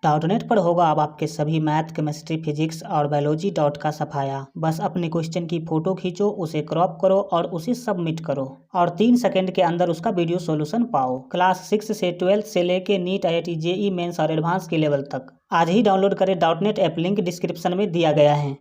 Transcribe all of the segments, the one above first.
Doubtnut पर होगा अब आपके सभी मैथ, केमिस्ट्री, फिजिक्स और बायोलॉजी डाउट का सफाया। बस अपने क्वेश्चन की फ़ोटो खींचो, उसे क्रॉप करो और उसे सबमिट करो और 3 सेकंड के अंदर उसका वीडियो सॉल्यूशन पाओ। क्लास 6 से 12 से लेके नीट, IIT, JEE मेंस और एडवांस के लेवल तक आज ही डाउनलोड करें। डाउटनेट ऐप लिंक डिस्क्रिप्शन में दिया गया है।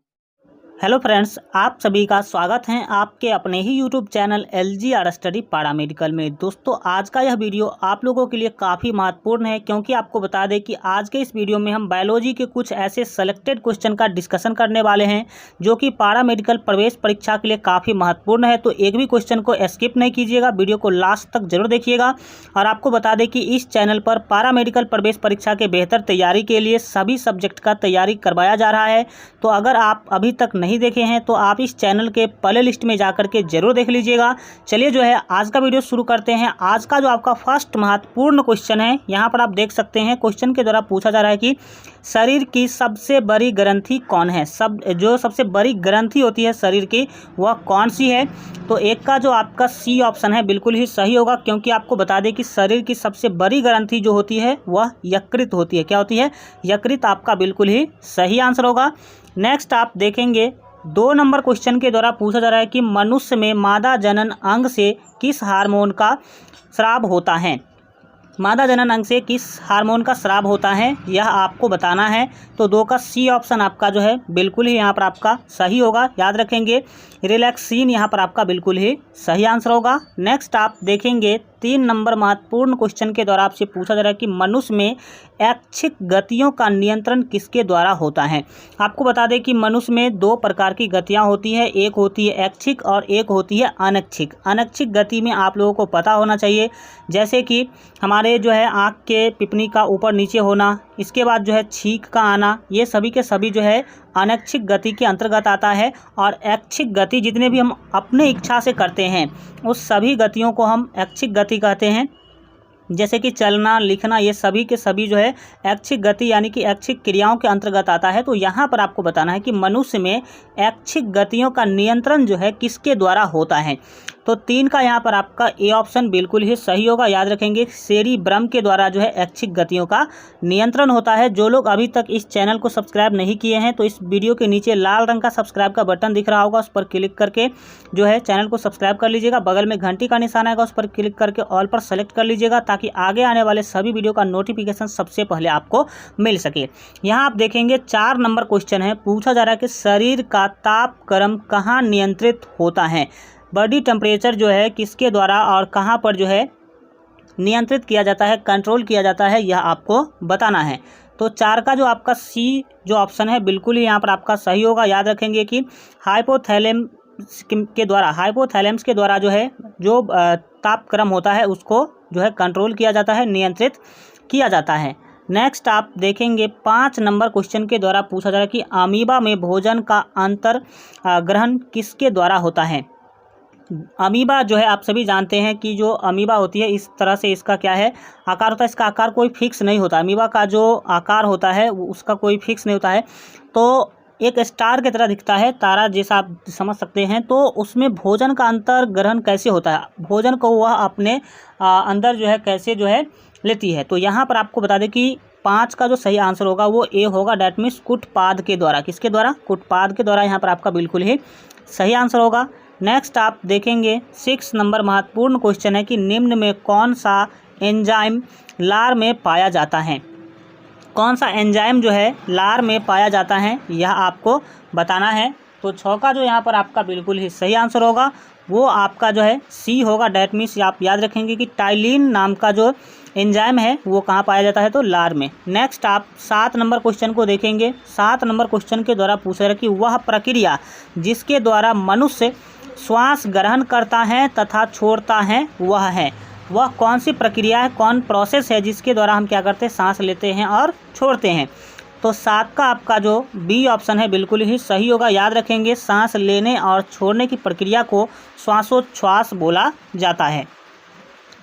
हेलो फ्रेंड्स, आप सभी का स्वागत है आपके अपने ही YouTube channel LGR study paramedical में। दोस्तों, आज का यह वीडियो आप लोगों के लिए काफ़ी महत्वपूर्ण है, क्योंकि आपको बता दें कि आज के इस वीडियो में हम बायोलॉजी के कुछ ऐसे सेलेक्टेड क्वेश्चन का डिस्कशन करने वाले हैं जो कि पैरामेडिकल प्रवेश परीक्षा के लिए काफ़ी महत्वपूर्ण है। तो एक भी क्वेश्चन को स्किप नहीं कीजिएगा, वीडियो को लास्ट तक जरूर देखिएगा। और आपको बता दें कि इस चैनल पर पैरामेडिकल प्रवेश परीक्षा के बेहतर तैयारी के लिए सभी सब्जेक्ट का तैयारी करवाया जा रहा है। तो अगर आप अभी तक नहीं देखे हैं तो आप इस चैनल के प्ले लिस्ट में जाकर के जरूर देख लीजिएगा। चलिए जो है आज का वीडियो शुरू करते हैं। आज का जो आपका फर्स्ट महत्वपूर्ण क्वेश्चन है, यहाँ पर आप देख सकते हैं क्वेश्चन के द्वारा पूछा जा रहा है कि शरीर की सबसे बड़ी ग्रंथि कौन है। जो सबसे बड़ी ग्रंथि होती है शरीर की, वह कौन सी है। तो एक का जो आपका सी ऑप्शन है बिल्कुल ही सही होगा, क्योंकि आपको बता दें कि शरीर की सबसे बड़ी ग्रंथि जो होती है वह यकृत होती है। क्या होती है? यकृत आपका बिल्कुल ही सही आंसर होगा। नेक्स्ट आप देखेंगे 2 नंबर क्वेश्चन के द्वारा पूछा जा रहा है कि मनुष्य में मादा जनन अंग से किस हार्मोन का स्राव होता है। मादा जनन अंग से किस हार्मोन का स्राव होता है, यह आपको बताना है। तो 2 का सी ऑप्शन आपका जो है बिल्कुल ही यहाँ पर आपका सही होगा। याद रखेंगे, रिलैक्सिन यहाँ पर आपका बिल्कुल ही सही आंसर होगा। नेक्स्ट आप देखेंगे 3 नंबर महत्वपूर्ण क्वेश्चन के द्वारा आपसे पूछा जा रहा है कि मनुष्य में ऐच्छिक गतियों का नियंत्रण किसके द्वारा होता है। आपको बता दें कि मनुष्य में 2 प्रकार की गतियाँ होती है, एक होती है ऐच्छिक और एक होती है अनैच्छिक। अनैच्छिक गति में आप लोगों को पता होना चाहिए, जैसे कि हमारे जो है आँख के पिपनी का ऊपर नीचे होना, इसके बाद जो है छींक का आना, ये सभी के सभी जो है अनैच्छिक गति के अंतर्गत आता है। और ऐच्छिक गति जितने भी हम अपने इच्छा से करते हैं उस सभी गतियों को हम ऐच्छिक गति कहते हैं, जैसे कि चलना, लिखना, ये सभी के सभी जो है ऐच्छिक गति यानी कि ऐच्छिक क्रियाओं के अंतर्गत आता है। तो यहाँ पर आपको बताना है कि मनुष्य में ऐच्छिक गतियों का नियंत्रण जो है किसके द्वारा होता है। तो 3 का यहाँ पर आपका ए ऑप्शन बिल्कुल ही सही होगा। याद रखेंगे, सेरिब्रम के द्वारा जो है ऐच्छिक गतियों का नियंत्रण होता है। जो लोग अभी तक इस चैनल को सब्सक्राइब नहीं किए हैं तो इस वीडियो के नीचे लाल रंग का सब्सक्राइब का बटन दिख रहा होगा, उस पर क्लिक करके जो है चैनल को सब्सक्राइब कर लीजिएगा। बगल में घंटी का निशान आएगा, उस पर क्लिक करके ऑल पर सेलेक्ट कर लीजिएगा, ताकि आगे आने वाले सभी वीडियो का नोटिफिकेशन सबसे पहले आपको मिल सके। यहाँ आप देखेंगे 4 नंबर क्वेश्चन है, पूछा जा रहा है कि शरीर का तापक्रम कहाँ नियंत्रित होता है। बॉडी टेम्परेचर जो है किसके द्वारा और कहाँ पर जो है नियंत्रित किया जाता है, कंट्रोल किया जाता है, यह आपको बताना है। तो 4 का जो आपका सी जो ऑप्शन है बिल्कुल ही यहाँ पर आपका सही होगा। याद रखेंगे कि हाइपोथैलेमस के द्वारा जो है जो तापक्रम होता है उसको जो है कंट्रोल किया जाता है, नियंत्रित किया जाता है। नेक्स्ट आप देखेंगे 5 नंबर क्वेश्चन के द्वारा पूछा जा रहा है कि अमीबा में भोजन का अंतर ग्रहण किसके द्वारा होता है। अमीबा जो है आप सभी जानते हैं कि जो अमीबा होती है इस तरह से इसका क्या है आकार होता है। इसका आकार कोई फिक्स नहीं होता। अमीबा का जो आकार होता है उसका कोई फिक्स नहीं होता है, तो एक स्टार की तरह दिखता है, तारा जैसा आप समझ सकते हैं। तो उसमें भोजन का अंतर ग्रहण कैसे होता है, भोजन को वह अपने अंदर जो है कैसे जो है लेती है। तो यहाँ पर आपको बता दें कि 5 का जो सही आंसर होगा वो ए होगा, डैट मीन्स कुटपाद के द्वारा। किसके द्वारा? कुटपाद के द्वारा यहाँ पर आपका बिल्कुल ही सही आंसर होगा। नेक्स्ट आप देखेंगे 6 नंबर महत्वपूर्ण क्वेश्चन है कि निम्न में कौन सा एंजाइम लार में पाया जाता है। कौन सा एंजाइम जो है लार में पाया जाता है, यह आपको बताना है। तो 6 का जो यहाँ पर आपका बिल्कुल ही सही आंसर होगा वो आपका जो है सी होगा, डैट मीन्स आप याद रखेंगे कि टाइलिन नाम का जो एंजाइम है वो कहाँ पाया जाता है, तो लार में। नेक्स्ट आप 7 नंबर क्वेश्चन को देखेंगे। 7 नंबर क्वेश्चन के द्वारा पूछा है कि वह प्रक्रिया जिसके द्वारा मनुष्य श्वास ग्रहण करता है तथा छोड़ता है वह कौन सी प्रक्रिया है, कौन प्रोसेस है जिसके द्वारा हम क्या करते हैं, सांस लेते हैं और छोड़ते हैं। तो 7 का आपका जो बी ऑप्शन है बिल्कुल ही सही होगा। याद रखेंगे, सांस लेने और छोड़ने की प्रक्रिया को श्वासोच्छ्वास बोला जाता है।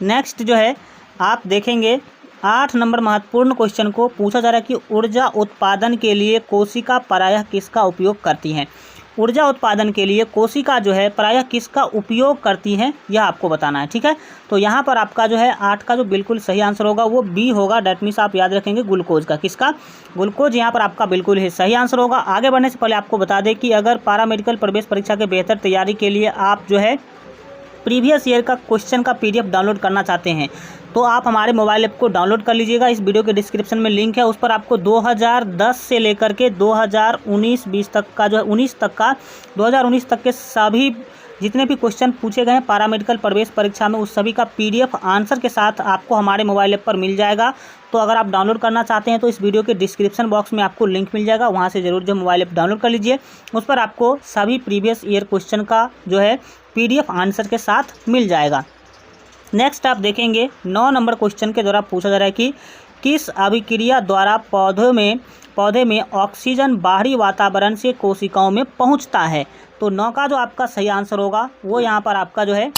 नेक्स्ट जो है आप देखेंगे 8 नंबर महत्वपूर्ण क्वेश्चन को पूछा जा रहा है कि ऊर्जा उत्पादन के लिए कोशिका प्रायः किसका उपयोग करती हैं। ऊर्जा उत्पादन के लिए कोशिका जो है प्रायः किसका उपयोग करती हैं, यह आपको बताना है। ठीक है, तो यहाँ पर आपका जो है 8 का जो बिल्कुल सही आंसर होगा वो बी होगा। डैट मीन्स आप याद रखेंगे ग्लूकोज का। किसका? ग्लूकोज यहाँ पर आपका बिल्कुल ही सही आंसर होगा। आगे बढ़ने से पहले आपको बता दें कि अगर पैरामेडिकल प्रवेश परीक्षा के बेहतर तैयारी के लिए आप जो है प्रीवियस ईयर का क्वेश्चन का PDF डाउनलोड करना चाहते हैं तो आप हमारे मोबाइल ऐप को डाउनलोड कर लीजिएगा। इस वीडियो के डिस्क्रिप्शन में लिंक है, उस पर आपको 2010 से लेकर के 2019-20 तक का जो है 2019 तक के सभी जितने भी क्वेश्चन पूछे गए हैं पैरामेडिकल प्रवेश परीक्षा में उस सभी का PDF आंसर के साथ आपको हमारे मोबाइल ऐप पर मिल जाएगा। तो अगर आप डाउनलोड करना चाहते हैं तो इस वीडियो के डिस्क्रिप्शन बॉक्स में आपको लिंक मिल जाएगा, वहाँ से ज़रूर जो मोबाइल ऐप डाउनलोड कर लीजिए। उस पर आपको सभी प्रीवियस ईयर क्वेश्चन का जो है PDF आंसर के साथ मिल जाएगा। नेक्स्ट आप देखेंगे 9 नंबर क्वेश्चन के द्वारा पूछा जा रहा है कि किस अभिक्रिया द्वारा पौधे में ऑक्सीजन बाहरी वातावरण से कोशिकाओं में पहुंचता है। तो 9 का जो आपका सही आंसर होगा वो यहाँ पर आपका जो है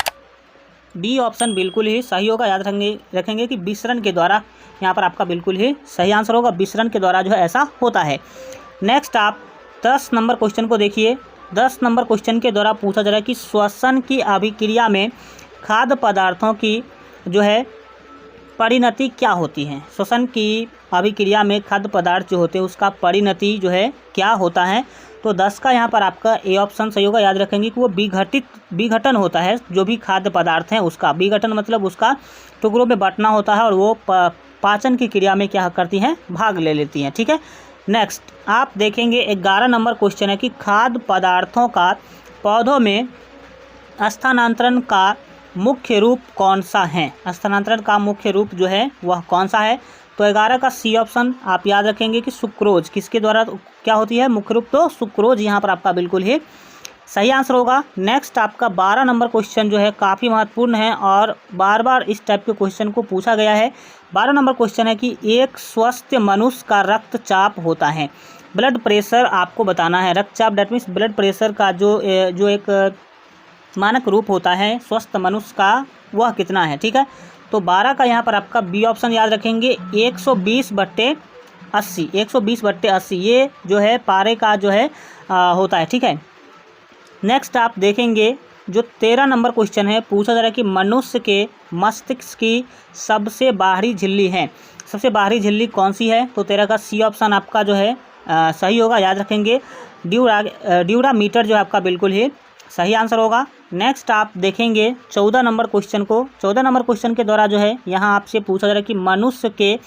डी ऑप्शन बिल्कुल ही सही होगा। याद रखेंगे कि विसरण के द्वारा यहाँ पर आपका बिल्कुल ही सही आंसर होगा। विसरण के द्वारा जो है ऐसा होता है। नेक्स्ट आप 10 नंबर क्वेश्चन को देखिए। 10 नंबर क्वेश्चन के द्वारा पूछा जा रहा है कि श्वसन की अभिक्रिया में खाद्य पदार्थों की जो है परिणति क्या होती है। श्वसन की अभिक्रिया में खाद्य पदार्थ जो होते हैं उसका परिणति जो है क्या होता है। तो 10 का यहाँ पर आपका ए ऑप्शन सही होगा। याद रखेंगे कि वो विघटन होता है। जो भी खाद्य पदार्थ हैं उसका विघटन मतलब उसका टुकड़ों में बांटना होता है और वो पाचन की क्रिया में क्या करती हैं, भाग ले लेती हैं। ठीक है, नेक्स्ट आप देखेंगे 11 नंबर क्वेश्चन है कि खाद्य पदार्थों का पौधों में स्थानांतरण का मुख्य रूप कौन सा है। स्थानांतरण का मुख्य रूप जो है वह कौन सा है। तो 11 का सी ऑप्शन आप याद रखेंगे कि सुक्रोज किसके द्वारा क्या होती है मुख्य रूप, तो सुक्रोज यहाँ पर आपका बिल्कुल ही सही आंसर होगा। नेक्स्ट आपका 12 नंबर क्वेश्चन जो है काफ़ी महत्वपूर्ण है और बार बार इस टाइप के क्वेश्चन को पूछा गया है। 12 नंबर क्वेश्चन है कि एक स्वस्थ मनुष्य का रक्तचाप होता है। ब्लड प्रेशर आपको बताना है। रक्तचाप डेट मीन्स ब्लड प्रेशर का जो एक मानक रूप होता है स्वस्थ मनुष्य का वह कितना है। ठीक है, तो 12 का यहाँ पर आपका बी ऑप्शन याद रखेंगे 120/80। 120/80 ये जो है पारे का जो है होता है। ठीक है, नेक्स्ट आप देखेंगे जो 13 नंबर क्वेश्चन है पूछा जा रहा है कि मनुष्य के मस्तिष्क की सबसे बाहरी झिल्ली है। सबसे बाहरी झिल्ली कौन सी है। तो 13 का सी ऑप्शन आपका जो है सही होगा। याद रखेंगे ड्यूरामीटर जो है आपका बिल्कुल ही सही आंसर होगा। नेक्स्ट आप देखेंगे 14 नंबर क्वेश्चन को। 14 नंबर क्वेश्चन के द्वारा जो है यहाँ आपसे पूछा जा रहा है कि मनुष्य के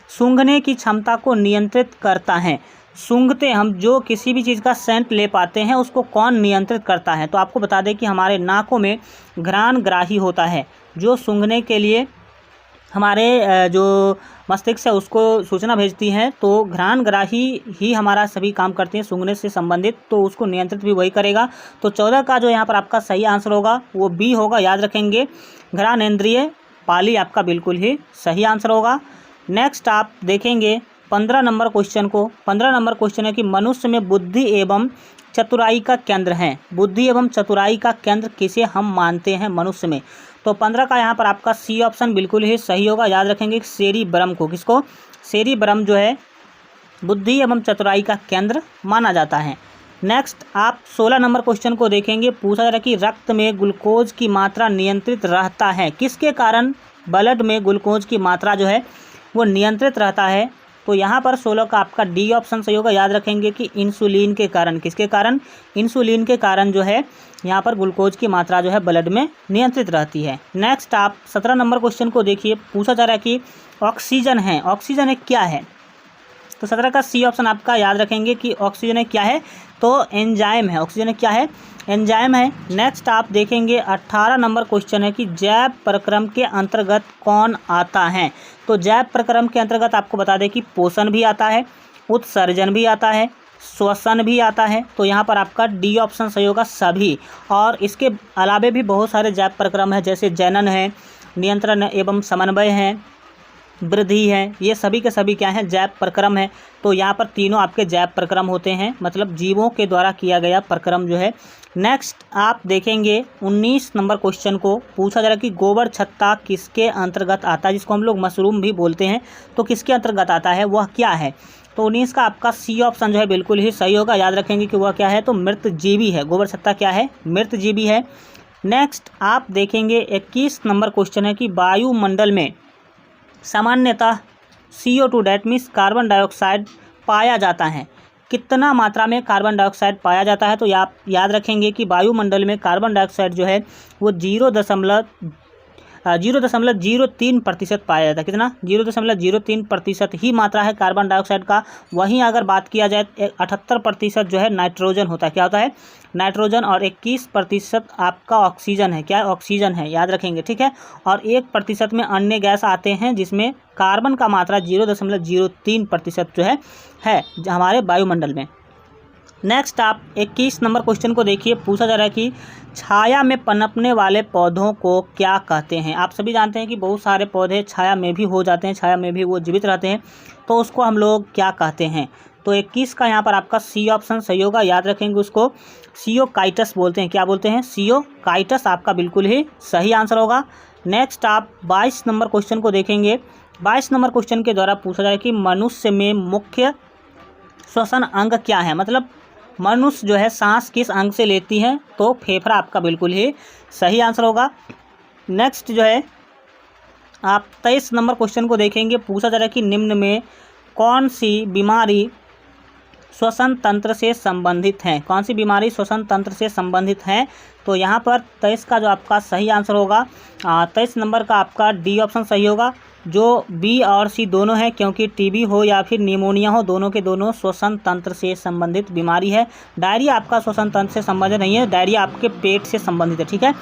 सूंघने की क्षमता को नियंत्रित करता है। सूंघते हम जो किसी भी चीज़ का सेंट ले पाते हैं उसको कौन नियंत्रित करता है। तो आपको बता दें कि हमारे नाकों में घ्राणग्राही होता है जो सूंघने के लिए हमारे जो मस्तिष्क है उसको सूचना भेजती है। तो घ्राणग्राही ही हमारा सभी काम करते हैं सूंघने से संबंधित, तो उसको नियंत्रित भी वही करेगा। तो 14 का जो यहाँ पर आपका सही आंसर होगा वो बी होगा। याद रखेंगे घ्राणेंद्रिय पाली आपका बिल्कुल ही सही आंसर होगा। नेक्स्ट आप देखेंगे 15 नंबर क्वेश्चन को। 15 नंबर क्वेश्चन है कि मनुष्य में बुद्धि एवं चतुराई का केंद्र है। बुद्धि एवं चतुराई का केंद्र किसे हम मानते हैं मनुष्य में। तो 15 का यहाँ पर आपका सी ऑप्शन बिल्कुल ही सही होगा। याद रखेंगे सेरिब्रम को। किसको? सेरिब्रम जो है बुद्धि एवं चतुराई का केंद्र माना जाता है। नेक्स्ट आप 16 नंबर क्वेश्चन को देखेंगे। पूछा जा रहा है कि रक्त में ग्लूकोज की मात्रा नियंत्रित रहता है। किसके कारण ब्लड में ग्लूकोज की मात्रा जो है वो नियंत्रित रहता है। तो यहाँ पर 16 का आपका डी ऑप्शन सही होगा। याद रखेंगे कि इंसुलिन के कारण। किसके कारण? इंसुलिन के कारण जो है यहाँ पर ग्लूकोज की मात्रा जो है ब्लड में नियंत्रित रहती है। नेक्स्ट आप 17 नंबर क्वेश्चन को देखिए। पूछा जा रहा है कि ऑक्सीजन है। ऑक्सीजन एक क्या है। तो 17 का सी ऑप्शन आपका याद रखेंगे कि ऑक्सीजन एक क्या है। तो एंजाइम है। ऑक्सीजन एक क्या है? एंजाइम है। नेक्स्ट आप देखेंगे 18 नंबर क्वेश्चन है कि जैव प्रक्रम के अंतर्गत कौन आता है। तो जैव प्रक्रम के अंतर्गत आपको बता दें कि पोषण भी आता है, उत्सर्जन भी आता है, श्वसन भी आता है। तो यहाँ पर आपका डी ऑप्शन सही होगा सभी। और इसके अलावे भी बहुत सारे जैव प्रक्रम है जैसे जनन है, नियंत्रण एवं समन्वय है, वृद्धि है। ये सभी के सभी क्या हैं? जैव प्रक्रम है। तो यहाँ पर तीनों आपके जैव प्रक्रम होते हैं, मतलब जीवों के द्वारा किया गया प्रक्रम जो है। नेक्स्ट आप देखेंगे 19 नंबर क्वेश्चन को। पूछा जा रहा है कि गोबर छत्ता किसके अंतर्गत आता है, जिसको हम लोग मशरूम भी बोलते हैं। तो किसके अंतर्गत आता है, वह क्या है। तो 19 का आपका सी ऑप्शन जो है बिल्कुल ही सही होगा। याद रखेंगे कि वह क्या है, तो मृतजीवी है। गोबर छत्ता क्या है, मृतजीवी है। नेक्स्ट आप देखेंगे 21 नंबर क्वेश्चन है कि वायुमंडल में सामान्यतः CO2 that means carbon dioxide पाया जाता है। कितना मात्रा में कार्बन डाइऑक्साइड पाया जाता है, तो आप याद रखेंगे कि वायुमंडल में कार्बन डाइऑक्साइड जो है वो 0.03% पाया जाता है। कितना, 0.03% ही मात्रा है कार्बन डाइऑक्साइड का। वहीं अगर बात किया जाए 78% जो है नाइट्रोजन होता है। क्या होता है, नाइट्रोजन। और 21% आपका ऑक्सीजन है। क्या है, ऑक्सीजन है, याद रखेंगे, ठीक है। और 1% में अन्य गैस आते हैं जिसमें कार्बन का मात्रा 0.03% जो है हमारे वायुमंडल में। नेक्स्ट आप 21 नंबर क्वेश्चन को देखिए। पूछा जा रहा है कि छाया में पनपने वाले पौधों को क्या कहते हैं। आप सभी जानते हैं कि बहुत सारे पौधे छाया में भी हो जाते हैं, छाया में भी वो जीवित रहते हैं, तो उसको हम लोग क्या कहते हैं। तो 21 का यहाँ पर आपका सी ऑप्शन सही होगा। याद रखेंगे, उसको सियोकाइटस बोलते हैं। क्या बोलते हैं, सियोकाइटस आपका बिल्कुल ही सही आंसर होगा। नेक्स्ट आप 22 नंबर क्वेश्चन को देखेंगे। 22 नंबर क्वेश्चन के द्वारा पूछा जाए कि मनुष्य में मुख्य श्वसन अंग क्या है, मतलब मनुष्य जो है सांस किस अंग से लेती है, तो फेफड़ा आपका बिल्कुल ही सही आंसर होगा। नेक्स्ट जो है आप 23 नंबर क्वेश्चन को देखेंगे। पूछा जा रहा है कि निम्न में कौन सी बीमारी श्वसन तंत्र से संबंधित है। कौन सी बीमारी श्वसन तंत्र से संबंधित है, तो यहाँ पर 23 का जो आपका सही आंसर होगा 23 नंबर का आपका डी ऑप्शन सही होगा। जो बी और सी दोनों है, क्योंकि टीबी हो या फिर निमोनिया हो, दोनों के दोनों श्वसन तंत्र से संबंधित बीमारी है। डायरिया आपका श्वसन तंत्र से संबंधित नहीं है, डायरिया आपके पेट से संबंधित है, ठीक है।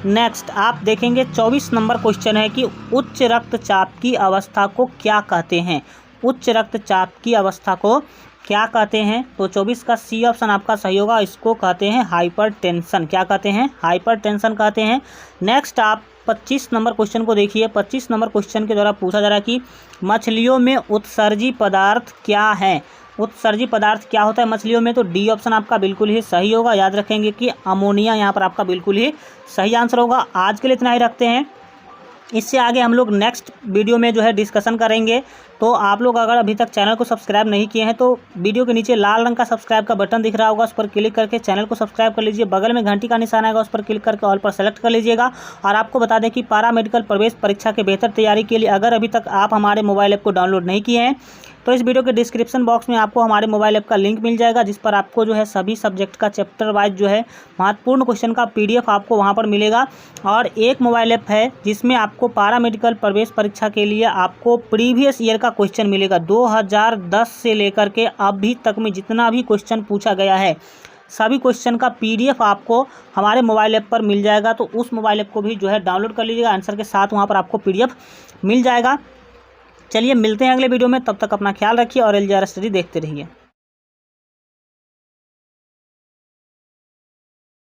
नेक्स्ट आप देखेंगे 24 नंबर क्वेश्चन है कि उच्च रक्तचाप की अवस्था को क्या कहते हैं। उच्च रक्तचाप की अवस्था को क्या कहते हैं, तो 24 का सी ऑप्शन आपका सही होगा। इसको कहते हैं हाइपरटेंशन। क्या कहते हैं, हाइपरटेंशन कहते हैं। नेक्स्ट आप 25 नंबर क्वेश्चन को देखिए। 25 नंबर क्वेश्चन के द्वारा पूछा जा रहा है कि मछलियों में उत्सर्जी पदार्थ क्या है। उत्सर्जी पदार्थ क्या होता है मछलियों में, तो डी ऑप्शन आपका बिल्कुल ही सही होगा। याद रखेंगे कि अमोनिया यहाँ पर आपका बिल्कुल ही सही आंसर होगा। आज के लिए इतना ही रखते हैं। इससे आगे हम लोग नेक्स्ट वीडियो में जो है डिस्कशन करेंगे। तो आप लोग अगर अभी तक चैनल को सब्सक्राइब नहीं किए हैं तो वीडियो के नीचे लाल रंग का सब्सक्राइब का बटन दिख रहा होगा, उस पर क्लिक करके चैनल को सब्सक्राइब कर लीजिए। बगल में घंटी का निशान आएगा, उस पर क्लिक करके ऑल पर सेलेक्ट कर लीजिएगा। और आपको बता दें कि पैरा मेडिकल प्रवेश परीक्षा के बेहतर तैयारी के लिए अगर अभी तक आप हमारे मोबाइल ऐप को डाउनलोड नहीं किए हैं तो इस वीडियो के डिस्क्रिप्शन बॉक्स में आपको हमारे मोबाइल ऐप का लिंक मिल जाएगा, जिस पर आपको जो है सभी सब्जेक्ट का चैप्टर वाइज जो है महत्वपूर्ण क्वेश्चन का PDF आपको वहां पर मिलेगा। और एक मोबाइल ऐप है जिसमें आपको पैरा मेडिकल प्रवेश परीक्षा के लिए आपको प्रीवियस ईयर का क्वेश्चन मिलेगा। 2010 से लेकर के अभी तक में जितना भी क्वेश्चन पूछा गया है सभी क्वेश्चन का PDF आपको हमारे मोबाइल ऐप पर मिल जाएगा। तो उस मोबाइल ऐप को भी जो है डाउनलोड कर लीजिएगा, आंसर के साथ वहाँ पर आपको PDF मिल जाएगा। चलिए मिलते हैं अगले वीडियो में, तब तक अपना ख्याल रखिए और LJR स्टडी देखते रहिए।